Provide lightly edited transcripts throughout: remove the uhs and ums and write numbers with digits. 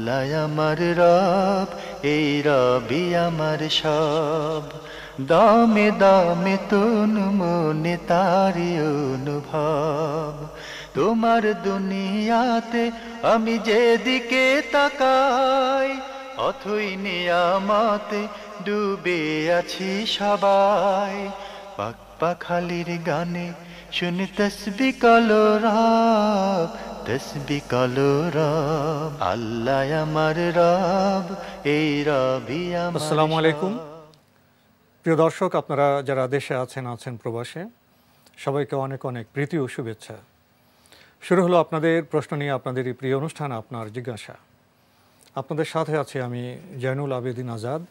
আল্লাহ আমার রব, এই রবি আমার সব, দামে দামে তন মনে তারি অনুভব। তোমার দুনিয়াতে আমি যেদিকে তাকাই, অথই নিয়ামতে ডুবে আছি সবাই। পাক পাখালির গানে শুনে তসবি কলো রব, তসবি কলো রব। আল্লাহ আমার রব, এই রবি আমার আসসালামু আলাইকুম। সব। প্রিয় দর্শক, আপনারা যারা দেশে আছেন প্রবাসে, সবাইকে অনেক অনেক প্রীতি ও শুভেচ্ছা। শুরু হলো আপনাদের প্রশ্ন নিয়ে আপনাদের এই প্রিয় অনুষ্ঠান আপনার জিজ্ঞাসা। আপনাদের সাথে আছি আমি জয়নুল আবেদিন আজাদ।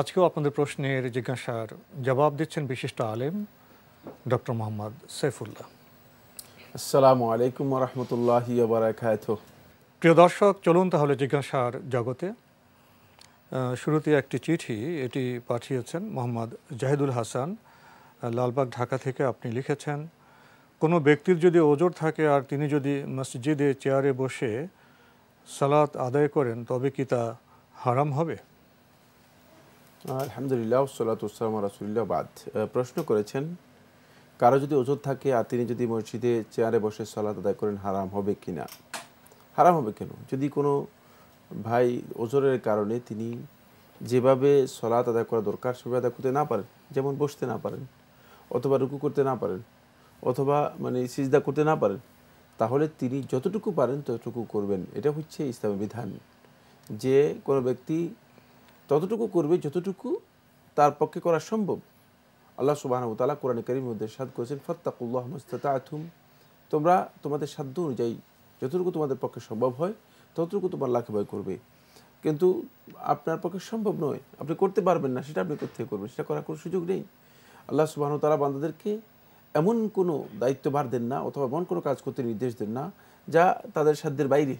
আজকেও আপনাদের প্রশ্নের জিজ্ঞাসার জবাব দিচ্ছেন বিশিষ্ট আলেম ডক্টর মোহাম্মদ সৈফুল্লাহ। আসসালামু আলাইকুম ওয়া রাহমাতুল্লাহি ওয়া বারাকাতুহু। প্রিয় দর্শক, চলুন তাহলে জিজ্ঞাসার জগতে। শুরুতে একটি চিঠি, এটি পাঠিয়েছেন মোহাম্মদ জাহিদুল হাসান, লালবাগ, ঢাকা থেকে। আপনি লিখেছেন, কোনো ব্যক্তির যদি ওজর থাকে আর তিনি যদি মসজিদে চেয়ারে বসে সালাত আদায় করেন, তবে কি তা হারাম হবে? আলহামদুলিল্লাহ ওয়াসসালাতু ওয়াসসালামু আলা রাসূলিল্লাহ বাদ। প্রশ্ন করেছেন, কারো যদি ওজর থাকে আর তিনি যদি মসজিদে চেয়ারে বসে সালাত আদায় করেন, হারাম হবে কিনা? হারাম হবে কেন? যদি কোনো ভাই ওজরের কারণে তিনি যেভাবে সালাত আদায় করা দরকার সেভাবে আদায় করতে না পারেন, যেমন বসতে না পারেন, অথবা রুকু করতে না পারেন, অথবা সিজদা করতে না পারেন, তাহলে তিনি যতটুকু পারেন ততটুকু করবেন। এটা হচ্ছে ইসলামের বিধান, যে কোনো ব্যক্তি ততটুকু করবে যতটুকু তার পক্ষে করা সম্ভব। আল্লাহ সুবহানাহু ওয়া তাআলা কোরআনে কারীমের মধ্যে ইরশাদ করেছেন, ফাত্তাকুল্লাহ মাস্তাতা'তুম, তোমরা তোমাদের সাধ্য অনুযায়ী যতটুকু তোমাদের পক্ষে সম্ভব হয় ততটুকু তোমার লাখে ভয় করবে। কিন্তু আপনার পক্ষে সম্ভব নয়, আপনি করতে পারবেন না, সেটা আপনি কোত্থেকে করবেন? সেটা করার কোনো সুযোগ নেই। আল্লাহ সুবহানাহু ওয়া তাআলা বান্দাদেরকে এমন কোনো দায়িত্বভার দেন না, অথবা এমন কোনো কাজ করতে নির্দেশ দেন না যা তাদের সাধ্যের বাইরে,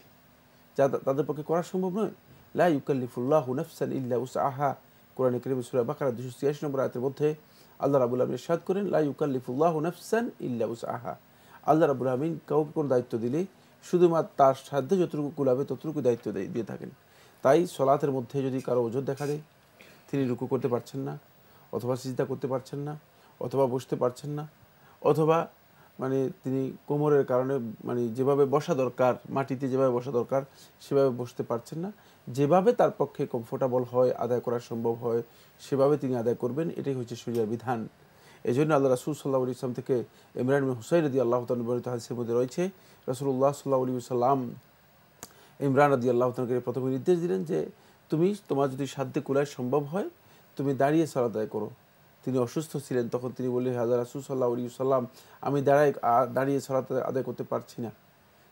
যা তাদের পক্ষে করা সম্ভব নয়। লা ইউকাল্লিফুল্লাহু নাফসান ইল্লা উসআহা, কোরআনে কারীমে সূরা বাকারা 286 নম্বর আয়াতের মধ্যে আল্লাহ রাব্বুল আলামিন ইরশাদ করেন, লা ইউকাল্লিফুল্লাহু নাফসান ইল্লা উসআহা। আল্লাহ রাব্বুল আলামিন কাউকে কোনো দায়িত্ব দিলে শুধুমাত্র তার সাধ্যে যতটুকু কুলাবে ততটুকু দায়িত্ব দিয়ে থাকেন। তাই সলাতের মধ্যে যদি কারো ওজর দেখা দেয়, তিনি রুকু করতে পারছেন না, অথবা সিজদা করতে পারছেন না, অথবা বসতে পারছেন না, অথবা তিনি কোমরের কারণে যেভাবে বসা দরকার, মাটিতে যেভাবে বসা দরকার সেভাবে বসতে পারছেন না, যেভাবে তার পক্ষে কমফোর্টেবল হয়, আদায় করা সম্ভব হয়, সেভাবে তিনি আদায় করবেন। এটাই হচ্ছে শরিয়ার বিধান। এই জন্য আল্লাহ রাসূল সাল্লাল্লাহু আলাইহি ওয়াসাল্লাম থেকে ইমরান বিন হুসাইন রাদিয়াল্লাহু তাআলা বর্ণিত হাদিসের মধ্যে রয়েছে, রাসূলুল্লাহ সাল্লাল্লাহু আলাইহি ওয়াসাল্লাম ইমরান রাদিয়াল্লাহু তাআলাকে প্রথমে নির্দেশ দিলেন যে, তোমার যদি সাধ্যে কুলায় সম্ভব হয় তুমি দাঁড়িয়ে সালাত আদায় করো। তিনি অসুস্থ ছিলেন, তখন তিনি বললেন, হাজর রাসূল সাল্লাল্লাহু আলাইহি ওয়াসাল্লাম, আমি দাঁড়িয়ে সালাত আদায় করতে পারছি না।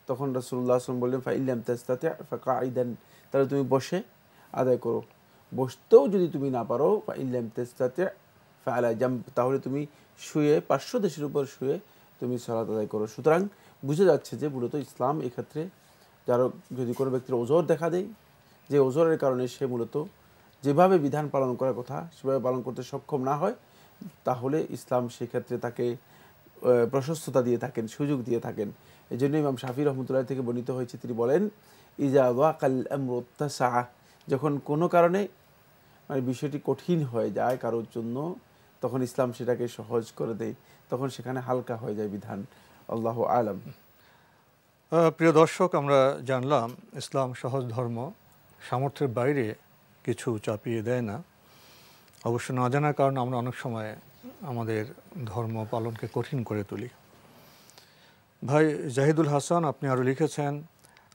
তখন রাসূলুল্লাহ সাল্লাল্লাহু আলাইহি ওয়াসাল্লাম বললেন, ফাইল্লাম তাস্তাতি' ফাকাঈদান, তাহলে তুমি বসে আদায় করো। বসতেও যদি তুমি না পারো, ফাইল্লাম তাস্তাতি' ফাআলা জামব, তাহলে তুমি শুয়ে, পার্শ্বদেশের উপর শুয়ে তুমি সালাত আদায় করো। সুতরাং বুঝা যাচ্ছে যে মূলত ইসলাম এক্ষেত্রে যদি কোনো ব্যক্তির ওজর দেখা দেয়, যে ওজরের কারণে সে মূলত যেভাবে বিধান পালন করার কথা সেভাবে পালন করতে সক্ষম না হয়, তাহলে ইসলাম সেক্ষেত্রে তাকে প্রশস্ততা দিয়ে থাকেন, সুযোগ দিয়ে থাকেন। এই জন্য ইমাম শাফি রহমতুল্লাহ থেকে বর্ণিত হয়েছে, তিনি বলেন, ইজা ওয়াকাল আমরু ইত্তাসা, যখন কোনো কারণে বিষয়টি কঠিন হয়ে যায় কারোর জন্য, তখন ইসলাম সেটাকে সহজ করে দেয়, তখন সেখানে হালকা হয়ে যায় বিধান। আল্লাহু আলাম। প্রিয় দর্শক, আমরা জানলাম ইসলাম সহজ ধর্ম, সামর্থ্যের বাইরে কিছু চাপিয়ে দেয় না। অবশ্য না জানার কারণে আমরা অনেক সময় আমাদের ধর্ম পালনকে কঠিন করে তুলি। ভাই জাহিদুল হাসান, আপনি আরও লিখেছেন,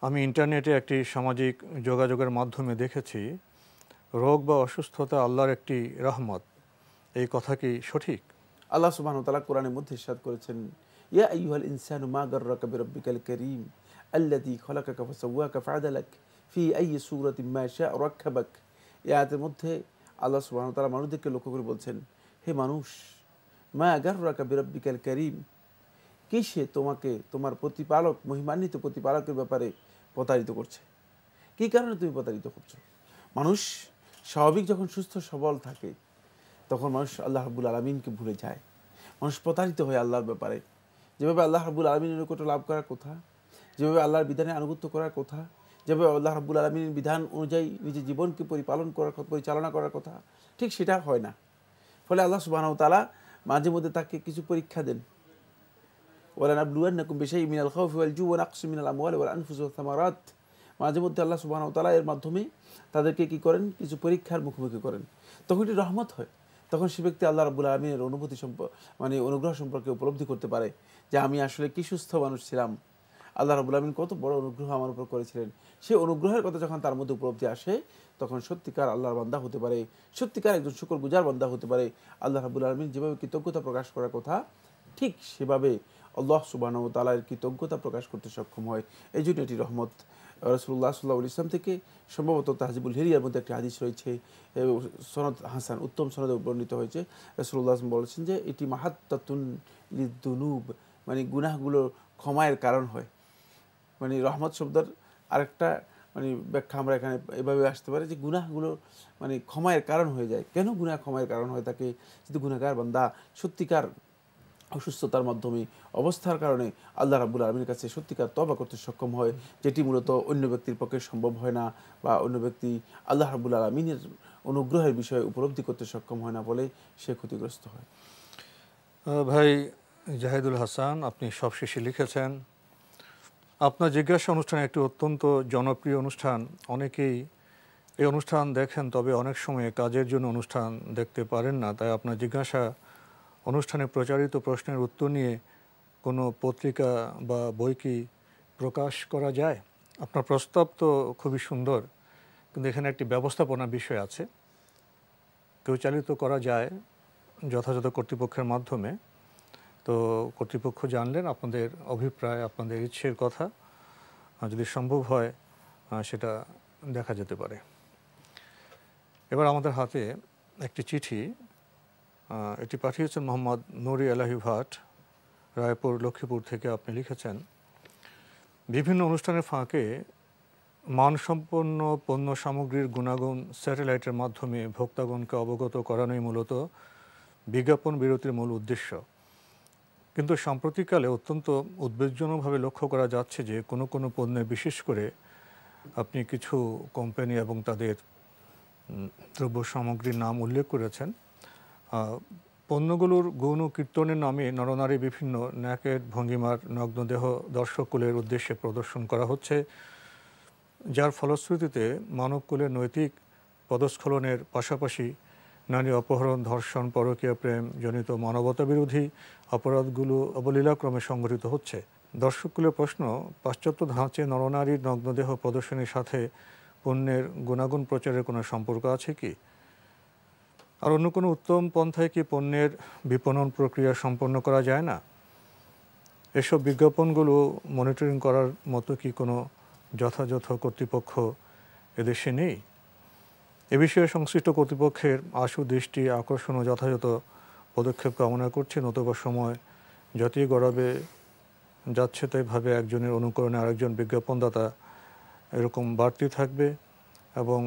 আমি ইন্টারনেটে একটি সামাজিক যোগাযোগের মাধ্যমে দেখেছি রোগ বা অসুস্থতা আল্লাহর একটি রহমত। এই কথা কি সঠিক? আল্লাহ সুবহানাহু ওয়া তাআলা কোরআনের মধ্যে ইরশাদ করেছেন, ইয়া আইয়ুহাল ইনসানু মা গাররাকা বিরাব্বিকাল কারীম আল্লাযী খালাকাকা ফাসাওয়াকা ফাআদালাক ফি আইয়ি সূরাতিন মা শাআ রাক্কাবাক। এই আয়াতের মধ্যে আল্লাহ সুবহানাহু ওয়া তাআলা মানুষদেরকে লক্ষ্য করে বলছেন, হে মানুষ, মা গাররাকা বিরাব্বিকাল কারীম, কিসে তোমাকে তোমার প্রতিপালক, মহিমান্বিত প্রতিপালকের ব্যাপারে প্রতারিত করছে? কী কারণে তুমি প্রতারিত করছো? মানুষ স্বাভাবিক যখন সুস্থ সবল থাকে, তখন মানুষ আল্লাহ রাব্বুল আলামিনকে ভুলে যায়, মানুষ প্রতারিত হয় আল্লাহর ব্যাপারে। যেভাবে আল্লাহ রাব্বুল আলামিনের নিকট লাভ করার কথা, যেভাবে আল্লাহর বিধানে আনুগত্য করার কথা, যেভাবে আল্লাহ রাব্বুল আলামিনের বিধান অনুযায়ী নিজের জীবনকে পরিচালনা করার কথা, ঠিক সেটা হয় না। ফলে আল্লাহ সুবহানাহু ওয়া তাআলা মাঝে মধ্যে তাকে কিছু পরীক্ষা দেন। ওয়ালানাবলুওয়ান্নাকুম বিশাইইন মিনাল খাউফি ওয়াল জু'i ওয়া নাকসিম মিনাল আমওয়ালি ওয়াল আনফুসি ওয়াস সামারাত। মাঝে মধ্যে আল্লাহ সুবহানাহু ওয়া তাআলা এর মাধ্যমে তাদেরকে কি করেন, কিছু পরীক্ষার মুখোমুখি করেন। তখন এটি রহমত হয়, তখন সে ব্যক্তি আল্লাহ রাব্বুল আলামিনের অনুগ্রহ সম্পর্কে উপলব্ধি করতে পারে যে আমি আসলে কি সুস্থ মানুষ ছিলাম, আল্লাহ রাব্বুল আলামিন কত বড় অনুগ্রহ আমার উপর করেছিলেন। সেই অনুগ্রহের কথা যখন তার মধ্যে উপলব্ধি আসে, তখন সত্যিকার আল্লাহর বান্দা হতে পারে, সত্যিকার একজন শুকরগুজার বান্দা হতে পারে। আল্লাহ রাব্বুল আলামিন যেভাবে কৃতজ্ঞতা প্রকাশ করার কথা, ঠিক সেভাবে আল্লাহ সুবহানাহু ওয়া তাআলার কৃতজ্ঞতা প্রকাশ করতে সক্ষম হয়। এই জন্য এটি রহমত। রাসূলুল্লাহ সাল্লাল্লাহু আলাইহি ওয়াসাল্লাম থেকে সম্ভবত তাহজিবুল হিরিয়ার মধ্যে একটি হাদিস রয়েছে, সনদ হাসান, উত্তম সনদে বর্ণিত হয়েছে। রাসূলুল্লাহ বলেছেন যে এটি মাহাত্তাতুন লিদ্দুনুব, মানে গুনাহগুলো ক্ষমায়ের কারণ হয়। মানে রহমত শব্দের আরেকটা ব্যাখ্যা আমরা এখানে এভাবে আসতে পারি যে গুনাহগুলো ক্ষমায়ের কারণ হয়ে যায়। কেন গুনাহ ক্ষমায়ের কারণ হয়ে থাকে? যদি গুনাহগার বান্দা সত্যিকার অসুস্থতার মাধ্যমে অবস্থার কারণে আল্লাহ রাব্বুল আলামিনের কাছে সত্যিকার তওবা করতে সক্ষম হয়, যেটি মূলত অন্য ব্যক্তির পক্ষে সম্ভব হয় না, বা অন্য ব্যক্তি আল্লাহ রাব্বুল আলামিনের অনুগ্রহের বিষয়ে উপলব্ধি করতে সক্ষম হয় না, বলে সে ক্ষতিগ্রস্ত হয়। ভাই জাহিদুল হাসান, আপনি সবশেষে লিখেছেন আপনার জিজ্ঞাসা অনুষ্ঠানে একটি অত্যন্ত জনপ্রিয় অনুষ্ঠান। অনেকেই এই অনুষ্ঠান দেখেন, তবে অনেক সময় কাজের জন্য অনুষ্ঠান দেখতে পারেন না। তাই আপনার জিজ্ঞাসা অনুষ্ঠানে প্রচারিত প্রশ্নের উত্তর নিয়ে কোনো পত্রিকা বা বই কি প্রকাশ করা যায়? আপনার প্রস্তাব তো খুবই সুন্দর, কিন্তু এখানে একটি ব্যবস্থাপনা বিষয় আছে। কেউ চালিত করা যায় যথাযথ কর্তৃপক্ষের মাধ্যমে। তো কর্তৃপক্ষ জানলেন আপনাদের অভিপ্রায়, আপনাদের ইচ্ছের কথা, যদি সম্ভব হয় সেটা দেখা যেতে পারে। এবার আমাদের হাতে একটি চিঠি, এটি পাঠিয়েছেন মোহাম্মদ নুরি এলাহি ভাট, রায়পুর, লক্ষ্মীপুর থেকে। আপনি লিখেছেন, বিভিন্ন অনুষ্ঠানের ফাঁকে মানসম্পন্ন পণ্য সামগ্রীর গুণাগুণ স্যাটেলাইটের মাধ্যমে ভোক্তাগণকে অবগত করানোই মূলত বিজ্ঞাপন বিরতির মূল উদ্দেশ্য। কিন্তু সাম্প্রতিককালে অত্যন্ত উদ্বেগজনকভাবে লক্ষ্য করা যাচ্ছে যে কোনো কোনো পণ্যে, বিশেষ করে আপনি কিছু কোম্পানি এবং তাদের দ্রব্য সামগ্রীর নাম উল্লেখ করেছেন, পণ্যগুলোর গৌণ কীর্তনের নামে নরনারী বিভিন্ন ন্যাকেড ভঙ্গিমার নগ্নদেহ দর্শককুলের উদ্দেশ্যে প্রদর্শন করা হচ্ছে, যার ফলশ্রুতিতে মানবকুলের নৈতিক পদস্খলনের পাশাপাশি নারী অপহরণ, ধর্ষণ, পরকীয়া প্রেম জনিত মানবতা বিরোধী অপরাধগুলো অবলীলাক্রমে সংঘটিত হচ্ছে। দর্শককুলের প্রশ্ন, পাশ্চাত্য ধাঁচে নরনারীর নগ্নদেহ প্রদর্শনীর সাথে পণ্যের গুণাগুণ প্রচারের কোনো সম্পর্ক আছে কি? আর অন্য কোনো উত্তম পন্থায় কি পণ্যের বিপণন প্রক্রিয়া সম্পন্ন করা যায় না? এসব বিজ্ঞাপনগুলো মনিটরিং করার মতো কি কোনো যথাযথ কর্তৃপক্ষ এদেশে নেই? এ বিষয়ে সংশ্লিষ্ট কর্তৃপক্ষের আশু দৃষ্টি আকর্ষণ ও যথাযথ পদক্ষেপ কামনা করছে। নতুবা সময় যতই গড়াবে যাচ্ছে, তাই ভাবে একজনের অনুকরণে আরেকজন বিজ্ঞাপনদাতা এরকম বাড়তি থাকবে এবং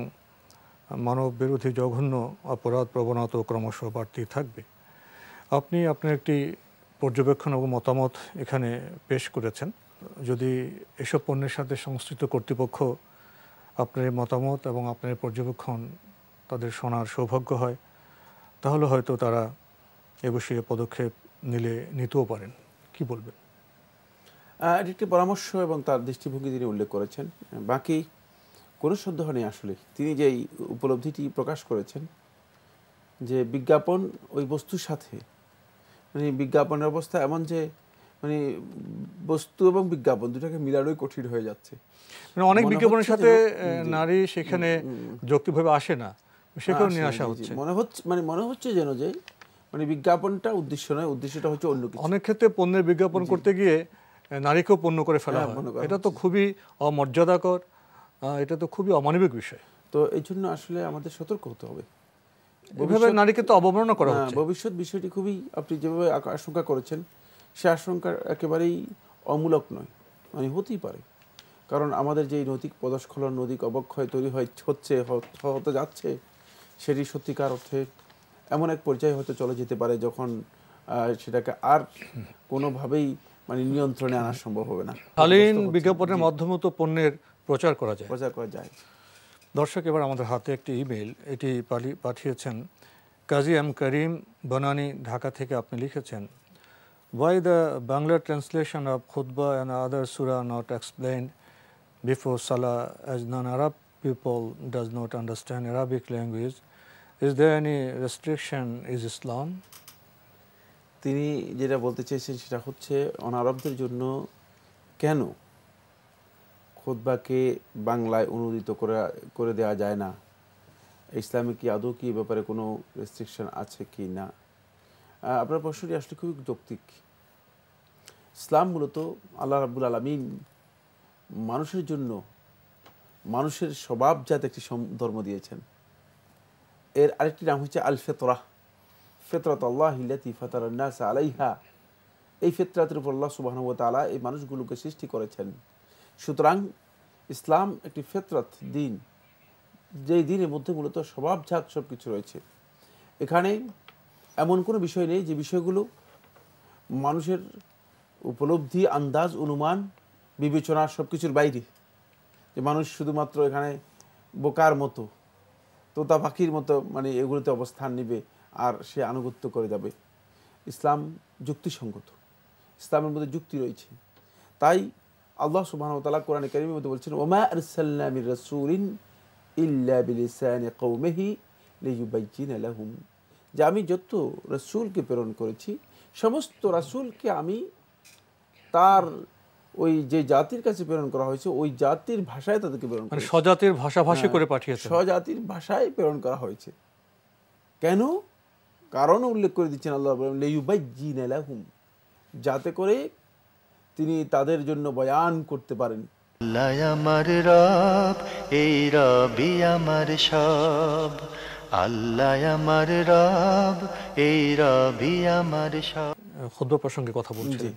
মানব বিরোধী জঘন্য অপরাধ প্রবণতা ক্রমশ বাড়তি থাকবে। আপনি আপনার একটি পর্যবেক্ষণ এবং মতামত এখানে পেশ করেছেন। যদি এসব পণ্যের সাথে সংশ্লিষ্ট কর্তৃপক্ষ আপনার মতামত এবং আপনার পর্যবেক্ষণ তাদের শোনার সৌভাগ্য হয়, তাহলে হয়তো তারা এ বিষয়ে পদক্ষেপ নিতেও পারেন। কি বলবেন? এটি একটি পরামর্শ এবং তার দৃষ্টিভঙ্গি তিনি উল্লেখ করেছেন। বাকি কোনো সন্দেহ নেই, আসলে তিনি যেই উপলব্ধিটি প্রকাশ করেছেন যে বিজ্ঞাপন ওই বস্তুর সাথে, বিজ্ঞাপনের অবস্থা এমন যে বস্তু এবং বিজ্ঞাপন দুটাকে মিলানোই কঠিন হয়ে যাচ্ছে। অনেক বিজ্ঞাপনের সাথে নারী সেখানে যৌক্তিকভাবে আসে না, সেখানে নিয়ে আসা হচ্ছে। মনে হচ্ছে যেন যে বিজ্ঞাপনটা উদ্দেশ্য নয়, উদ্দেশ্যটা হচ্ছে অন্য কিছু। অনেক ক্ষেত্রে পণ্যের বিজ্ঞাপন করতে গিয়ে নারীকেও পণ্য করে ফেলা হয়। এটা তো খুবই অমর্যাদাকর, এটা তো খুবই অমানবিক বিষয়। তো এই জন্য আসলে আমাদের সতর্ক হতে হবে। এভাবে নারীকে তো অবমাননা করা হচ্ছে। ভবিষ্যৎ বিষয়টি খুবই, আপনি যেভাবে আশঙ্কা করেছেন সে আশঙ্কা একেবারেই অমূলক নয়, হতেই পারে। কারণ আমাদের যে নৈতিক পদস্খলন, নৈতিক অবক্ষয় তৈরি হতে যাচ্ছে, সেটি সত্যিকার অর্থে এমন এক পর্যায়ে হয়তো চলে যেতে পারে যখন সেটাকে আর কোনোভাবেই নিয়ন্ত্রণে আনা সম্ভব হবে না। শালীন বিজ্ঞাপনের মাধ্যমে তো পণ্যের প্রচার করা যায়। প্রচার করা যায়। দর্শক, এবার আমাদের হাতে একটি ইমেল, এটি পাঠিয়েছেন কাজী এম করিম বনানী, ঢাকা থেকে। আপনি লিখেছেন, why the Bangla translation of khutbah and other surah not explained before salah, as non-Arab people does not understand Arabic language? Is there any restriction in Islam? তিনি যেটা বলতে চেয়েছেন সেটা হচ্ছে অনারবদের জন্য কেন খুতবাকে বাংলায় অনুদিত করে দেওয়া যায় না, ইসলামে কি আদৌ কি ব্যাপারে কোনো রেস্ট্রিকশন আছে কি না। আপনার প্রশ্নটি আসলে খুবই যৌক্তিক। ইসলাম মূলত আল্লাহ রাব্বুল আলামিন মানুষের জন্য মানুষের স্বভাবজাত একটি ধর্ম দিয়েছেন। এর আরেকটি নাম হচ্ছে আল ফিতরাহ, ফিতরাতুল্লাহিল্লাতী ফাতারান নাস আলাইহা। এই ফিতরাতের উপর আল্লাহ সুবহানাহু ওয়া তাআলা এই মানুষগুলোকে সৃষ্টি করেছেন। সুতরাং ইসলাম একটি ফিতরাত দিন, যেই দিনের মধ্যে মূলত স্বভাবজাত সব কিছু রয়েছে। এখানে এমন কোনো বিষয় নেই যে বিষয়গুলো মানুষের উপলব্ধি, আন্দাজ, অনুমান, বিবেচনা সব কিছুর বাইরে, যে মানুষ শুধুমাত্র এখানে বোকার মতো, তোতা পাখির মতো মানে এগুলোতে অবস্থান নেবে আর সে আনুগত্য করে যাবে। ইসলাম যুক্তিসঙ্গত, ইসলামের মধ্যে যুক্তি রয়েছে। তাই আল্লাহ সুবহানাহু ওয়া তাআলা কোরআনে কারীমের মধ্যে বলছেন, ওয়া মা আরসালনা মির রাসূলিন ইল্লা বিলিসানি কওমিহি লিয়ুবাইয়িনা লাহুম, যে আমি যত রাসূলকে প্রেরণ করেছি সমস্ত রাসূলকে আমি তার ওই যে জাতির কাছে প্রেরণ করা হয়েছে ওই জাতির ভাষায় তাদেরকে প্রেরণ করেছি। স্বজাতির ভাষাভাষী করে পাঠিয়েছেন। স্বজাতির ভাষায় প্রেরণ করা হয়েছে। কেন? কারণ উল্লেখ করে দিচ্ছেন আল্লাহ লিয়ুবাইয়িনা লাহুম, যাতে করে তিনি তাদের জন্য বয়ান করতে পারেন। আল্লাহ আমার রব, এই রবি আমার সব। আল্লাহ আমার রব, এই রবি আমার সব। খুতবা প্রসঙ্গে কথা বলছি।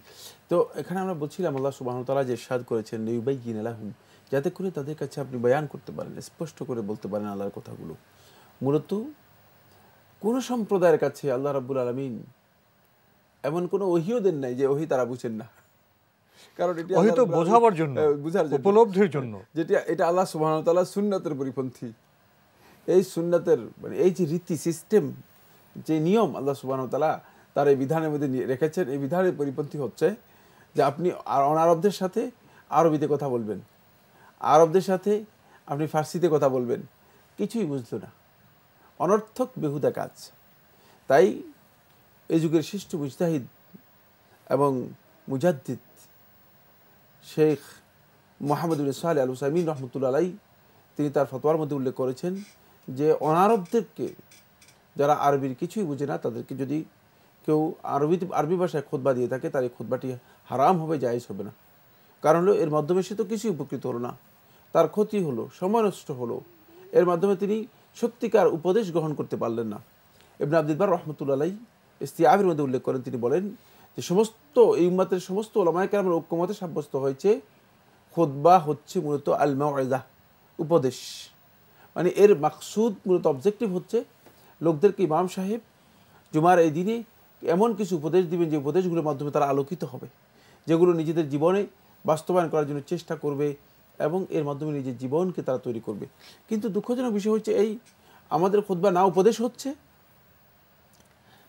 তো এখানে আমরা বলছিলাম আল্লাহ সুবহানাহু ওয়া তাআলা যে ইরশাদ করেছেন লিয়ুবাইয়িনা লাহুম, যাতে করে তাদের কাছে আপনি বয়ান করতে পারেন, স্পষ্ট করে বলতে পারেন আল্লাহর কথাগুলো। মূলত কোন সম্প্রদায়ের কাছে আল্লাহ রাব্বুল আলামিন এমন কোনো ওহীও দেন নাই যে ওহী তারা বুঝেন না। কারণ এটি ওহী তো বোঝাবার জন্য, উপলব্ধির জন্য, যেটা এটা আল্লাহ সুবহানাহু ওয়া তাআলা সুন্নাতের পরিপন্থী। এই সুন্নাতের মানে এই যে রীতি সিস্টেম, যে নিয়ম আল্লাহ সুবহানাহু ওয়া তাআলা তার এই বিধানের মধ্যে রেখেছেন, এই বিধানের পরিপন্থী হচ্ছে যে আপনি অনারবদের সাথে আরবিতে কথা বলবেন, আরবদের সাথে আপনি ফার্সিতে কথা বলবেন, কিছুই বুঝলো না, অনর্থক বেহুদা কাজ। তাই এই যুগের শ্রেষ্ঠ মুজতাহিদ এবং মুজাদ্দিদ শেখ মুহাম্মদ ইবনে সালেহ আল উসাইমিন রাহমাতুল্লাহ আলাইহি তিনি তার ফতোয়ার মধ্যে উল্লেখ করেছেন যে অনারবদেরকে, যারা আরবির কিছুই বুঝে না, তাদেরকে যদি কেউ আরবি ভাষায় খুতবা দিয়ে থাকে তার এই খুতবাটি হারাম হবে, জায়েজ হবে না। কারণ হলো এর মাধ্যমে সে তো কিছুই উপকৃত হলো না, তার ক্ষতি হলো, সময় নষ্ট হলো, এর মাধ্যমে তিনি সত্যিকার উপদেশ গ্রহণ করতে পারলেন না। ইবনে আব্দুল বার রাহমাতুল্লাহ আলাইহি ইস্তিআবের মধ্যে উল্লেখ করেন, তিনি বলেন যে সমস্ত এই উম্মতের সমস্ত উলামায়ে কেরামের ঐক্যমতে সাব্যস্ত হয়েছে খুতবা হচ্ছে মূলত আল মাউইযা, উপদেশ। মানে এর মাকসুদ মূলত অবজেক্টিভ হচ্ছে লোকদেরকে ইমাম সাহেব জুমার এই দিনে এমন কিছু উপদেশ দিবেন যে উপদেশগুলোর মাধ্যমে তারা আলোকিত হবে, যেগুলো নিজেদের জীবনে বাস্তবায়ন করার জন্য চেষ্টা করবে এবং এর মাধ্যমে নিজের জীবনকে তারা তৈরি করবে। কিন্তু দুঃখজনক বিষয় হচ্ছে এই আমাদের খুতবা না উপদেশ হচ্ছে,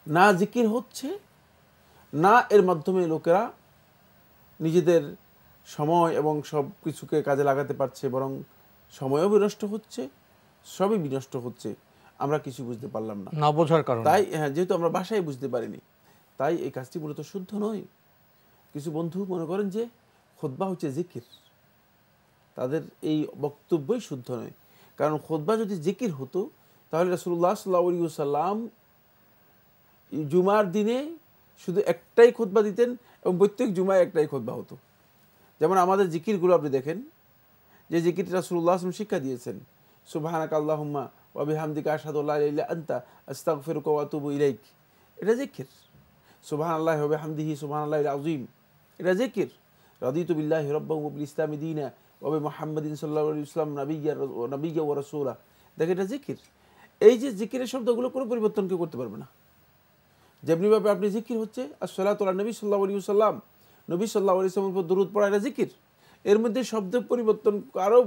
না জিকির হচ্ছে, না এর মাধ্যমে লোকেরা নিজেদের সময় এবং সব কিছুকে কাজে লাগাতে পারছে, বরং সময়ও বিনষ্ট হচ্ছে, সবই বিনষ্ট হচ্ছে। আমরা কিছু বুঝতে পারলাম না, না বোঝার কারণে। তাই যেহেতু আমরা ভাষায় বুঝতে পারিনি, তাই এই কাজটি মূলত শুদ্ধ নয়। কিছু বন্ধু মনে করেন যে খুতবা হচ্ছে জিকির, তাদের এই বক্তব্যই শুদ্ধ নয়। কারণ খুতবা যদি জিকির হতো তাহলে রাসূলুল্লাহ সাল্লাল্লাহু আলাইহি ওয়াসাল্লাম জুমার দিনে শুধু একটাই খুতবা দিতেন এবং প্রত্যেক জুমায় একটাই খুতবা হতো। যেমন আমাদের জিকিরগুলো আপনি দেখেন, যে জিকিরটা রাসূলুল্লাহ সাল্লাল্লাহু আলাইহি ওয়াসাল্লাম শিক্ষা দিয়েছেন, সুবহানাকা আল্লাহুম্মা ওয়া বিহামদিকা আশহাদু আল্লা ইলাহা ইল্লা আনতা আস্তাগফিরুকা ওয়া আতুবু ইলাইক, এটা জিকির। সুবহানাল্লাহি ওয়া বিহামদিহি সুবহানাল্লাহিল আযীম, এটা জিকির। রাদিতু বিল্লাহি রাব্বান ওয়া বিল ইসলামি দীনা ওয়া বিমুহাম্মাদিন সাল্লাল্লাহু আলাইহি ওয়াসাল্লাম নাবিয়্যা ওয়া রাসূলা, দেখেন এটা জিকির। এই যে জিকিরের শব্দগুলো কোনো পরিবর্তন কেউ করতে পারবে না। যেমনিভাবে আপনি জিকির হচ্ছে আসসালাতু আলা নবী সাল্লাল্লাহু আলাইহি ওয়াসাল্লাম, নবী সাল্লাল্লাহু আলাইহি ওয়াসাল্লামের উপর দরুদ পড়া, এটা জিকির। এর মধ্যে শব্দ পরিবর্তন কারো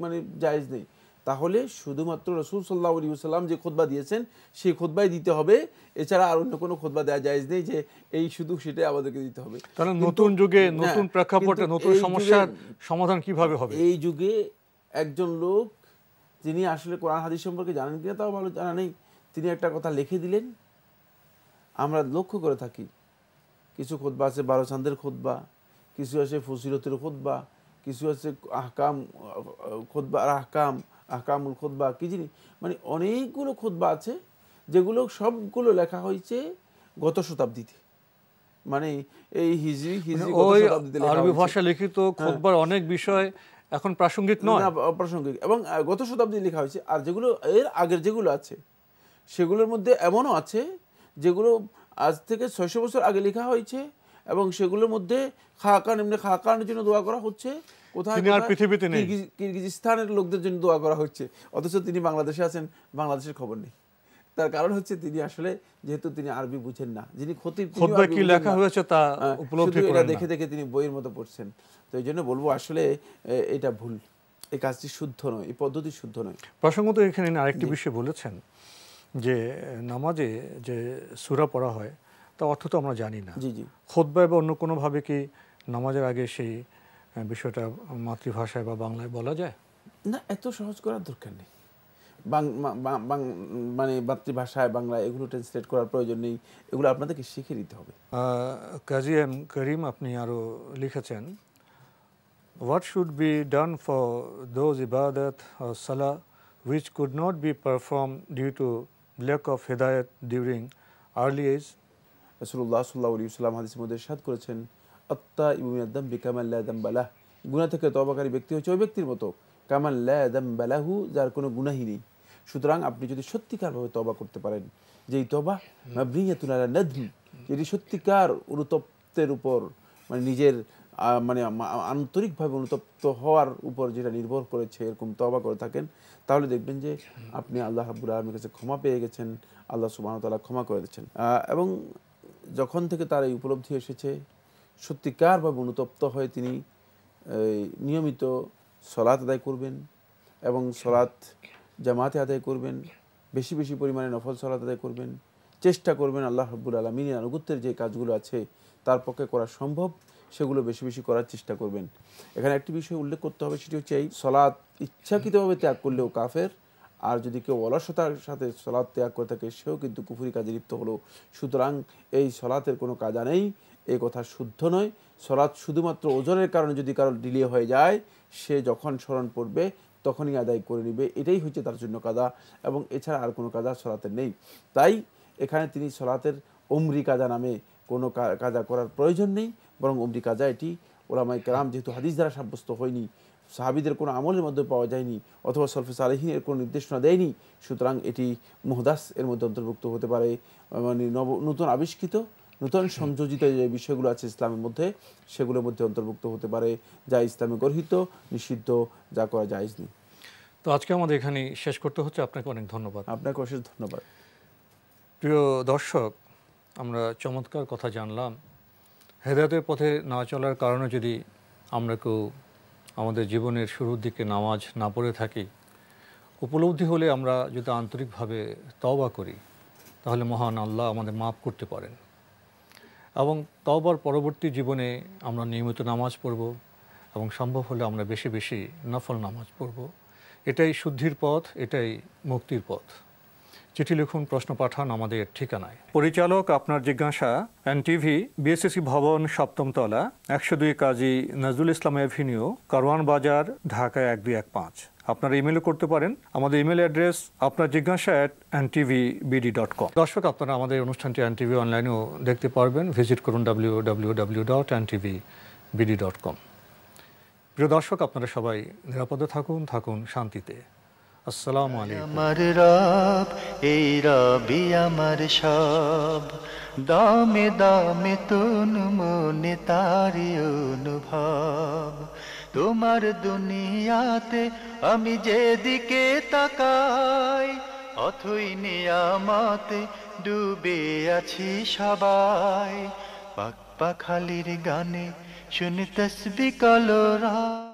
মানে জায়েজ নেই। তাহলে শুধুমাত্র রাসূল সাল্লাল্লাহু আলাইহি ওয়াসাল্লাম যে খুতবা দিয়েছেন সেই খুতবাই দিতে হবে, এছাড়া আর অন্য কোনো খুতবা দেওয়া জায়েজ নেই যে এই শুধু সেটাই আমাদেরকে দিতে হবে। কারণ নতুন যুগে নতুন প্রেক্ষাপটে নতুন সমস্যার সমাধান কিভাবে হবে? এই যুগে একজন লোক যিনি আসলে কোরআন হাদিস সম্পর্কে জানেন কিনা তাও ভালো জানা নেই, তিনি একটা কথা লিখে দিলেন। আমরা লক্ষ্য করে থাকি কিছু খুতবা আছে 12 চাঁদের খুতবা, কিছু আছে ফজিলতের খুতবা, কিছু আছে আহকাম খুতবা, আহকামুল খুতবা, কি জিনিস মানে অনেকগুলো খুতবা আছে যেগুলো সবগুলো লেখা হয়েছে গত শতাব্দীতে, মানে এই হিজরি গত শতাব্দীতে লেখা হয়েছে। আরবি ভাষা লিখিত খুতবার অনেক বিষয় এখন প্রাসঙ্গিক নয়, অপ্রাসঙ্গিক, এবং গত শতাব্দী লেখা হয়েছে। আর যেগুলো এর আগের যেগুলো আছে সেগুলোর মধ্যে এমনও আছে যেগুলো আজ থেকে 600 বছর আগে লেখা হয়েছে, এবং সেগুলোর মধ্যে খাকানের জন্য দোয়া করা হচ্ছে, কোথায় পৃথিবীতে নেই, কিরগিজস্তানের লোকদের জন্য দোয়া করা হচ্ছে, অথচ তিনি বাংলাদেশে আছেন, বাংলাদেশের খবর নেই। তার কারণ হচ্ছে তিনি আসলে যেহেতু তিনি আরবি বুঝেন না, যিনি খতিব কি লেখা হয়েছে তা উপলব্ধি করেন না, দেখে দেখে তিনি বইয়ের মতো পড়ছেন। তো এই জন্য বলবো আসলে এটা ভুল, এই কাজটি শুদ্ধ নয়, এই পদ্ধতি শুদ্ধ নয়। প্রসঙ্গত এখানে আরেকটি বিষয় বলেছেন যে নামাজে যে সূরা পড়া হয় তা অর্থ তো আমরা জানি না। জি জি। খুতবায় বা অন্য কোনোভাবে কি নামাজের আগে সেই বিষয়টা মাতৃভাষায় বা বাংলায় বলা যায়? না, এত সহজ করার দরকার নেই। মানে মাতৃভাষায় বাংলা এগুলো ট্রান্সলেট করার প্রয়োজন নেই, এগুলো আপনাদেরকে শিখে নিতে হবে। কাজী এম করিম আপনি আরও লিখেছেন, what should be done for those ibadat or salah which could not be performed due to lack of hidayat during early age? রাসূলুল্লাহ সাল্লাল্লাহু আলাইহি ওয়াসাল্লাম হাদিসের মধ্যে ইরশাদ করেছেন, আত-তাইবু মিনাদ দামবি কামান লা দামবা লাহু, গুনাহ থেকে তওবাকারী ব্যক্তি হচ্ছে ওই ব্যক্তির মতো কামান লা দামবা লাহু, যার কোনো গুনাহই নেই। সুতরাং আপনি যদি সত্যিকারভাবে তওবা করতে পারেন, যেই তওবা মাবনিয়াতুন আলা নাদম, যেটি সত্যিকার অনুতপ্তের উপর, মানে নিজের মানে আন্তরিকভাবে অনুতপ্ত হওয়ার উপর যেটা নির্ভর করেছে, এরকম তওবা করে থাকেন, তাহলে দেখবেন যে আপনি আল্লাহ রাব্বুল আলামিনের কাছে ক্ষমা পেয়ে গেছেন, আল্লাহ সুবহানাহু ওয়া তাআলা ক্ষমা করে দিচ্ছেন। এবং যখন থেকে তার এই উপলব্ধি এসেছে, সত্যিকারভাবে অনুতপ্ত হয়ে তিনি নিয়মিত সলাত আদায় করবেন এবং সলাত জামাতে আদায় করবেন, বেশি বেশি পরিমাণে নফল সলাত আদায় করবেন, চেষ্টা করবেন আল্লাহ রাব্বুল আলামিনের আনুগত্যের যে কাজগুলো আছে তার পক্ষে করা সম্ভব সেগুলো বেশি বেশি করার চেষ্টা করবেন। এখানে একটি বিষয় উল্লেখ করতে হবে, সেটি হচ্ছে এই সলাত ইচ্ছাকৃতভাবে ত্যাগ করলেও কাফের, আর যদি কেউ অলসতার সাথে সলাত ত্যাগ করে থাকে সেও কিন্তু কুফরি কাজে লিপ্ত হলো। সুতরাং এই সলাতের কোনো কাজা নেই, এই কথা শুদ্ধ নয়। সলাত শুধুমাত্র ওজনের কারণে যদি কারো ডিলে হয়ে যায়, সে যখন স্মরণ পড়বে তখনই আদায় করে নেবে, এটাই হচ্ছে তার জন্য কাজা, এবং এছাড়া আর কোনো কাজা সলাতের নেই। তাই এখানে তিনি সলাতের উমরি কাজা নামে কোনো কাজা করার প্রয়োজন নেই, বরং উমরি কাজা এটি ওলামায়ে কেরাম, যেহেতু হাদিস দ্বারা সাব্যস্ত হয়নি, সাহাবীদের কোনো আমলের মধ্যে পাওয়া যায়নি, অথবা সলফে সালেহিন এর কোনো নির্দেশনা দেয়নি, সুতরাং এটি মুহদাস এর মধ্যে অন্তর্ভুক্ত হতে পারে, মানে নতুন আবিষ্কৃত নতুন সংযোজিত যে বিষয়গুলো আছে ইসলামের মধ্যে সেগুলোর মধ্যে অন্তর্ভুক্ত হতে পারে, যা ইসলামে গর্হিত, নিষিদ্ধ, যা করা জায়েজ নেই। তো আজকে আমাদের এখানে শেষ করতে হচ্ছে। আপনাকে অনেক ধন্যবাদ। আপনাকে অশেষ ধন্যবাদ। প্রিয় দর্শক, আমরা চমৎকার কথা জানলাম। হেদায়েতের পথে না চলার কারণে যদি আমরা কেউ আমাদের জীবনের শুরুর দিকে নামাজ না পড়ে থাকি, উপলব্ধি হলে আমরা যদি আন্তরিকভাবে তওবা করি তাহলে মহান আল্লাহ আমাদের মাফ করতে পারেন, এবং তওবার পরবর্তী জীবনে আমরা নিয়মিত নামাজ পড়ব এবং সম্ভব হলে আমরা বেশি বেশি নফল নামাজ পড়ব। এটাই শুদ্ধির পথ, এটাই মুক্তির পথ। চিঠি লিখুন, প্রশ্ন পাঠান আমাদের ঠিকানায়। পরিচালক আপনার জিজ্ঞাসা, এনটিভি, বিএসসি ভবন, 7ম তলা, 102 কাজী নজরুল ইসলাম এভিনিউ, কারওয়ান বাজার, ঢাকা 1215। আপনারা ইমেলও করতে পারেন। আমাদের ইমেল অ্যাড্রেস আপনার জিজ্ঞাসা @ntvbd.com। দর্শক, আপনারা আমাদের অনুষ্ঠানটি এনটিভি অনলাইনেও দেখতে পারবেন। ভিজিট করুন www.ntvbd.com। প্রিয় দর্শক, আপনারা সবাই নিরাপদে থাকুন শান্তিতে। আসসালামু আলাইকুম। আমার রব, এই রবি আমার সব, দামে দামে তন মনে তারি অনুভব। তোমার দুনিয়াতে আমি যেদিকে তাকাই, অথই নিয়ামতে ডুবে আছি সবাই। পাক পাখালির গানে শুনি তসবি কলরা।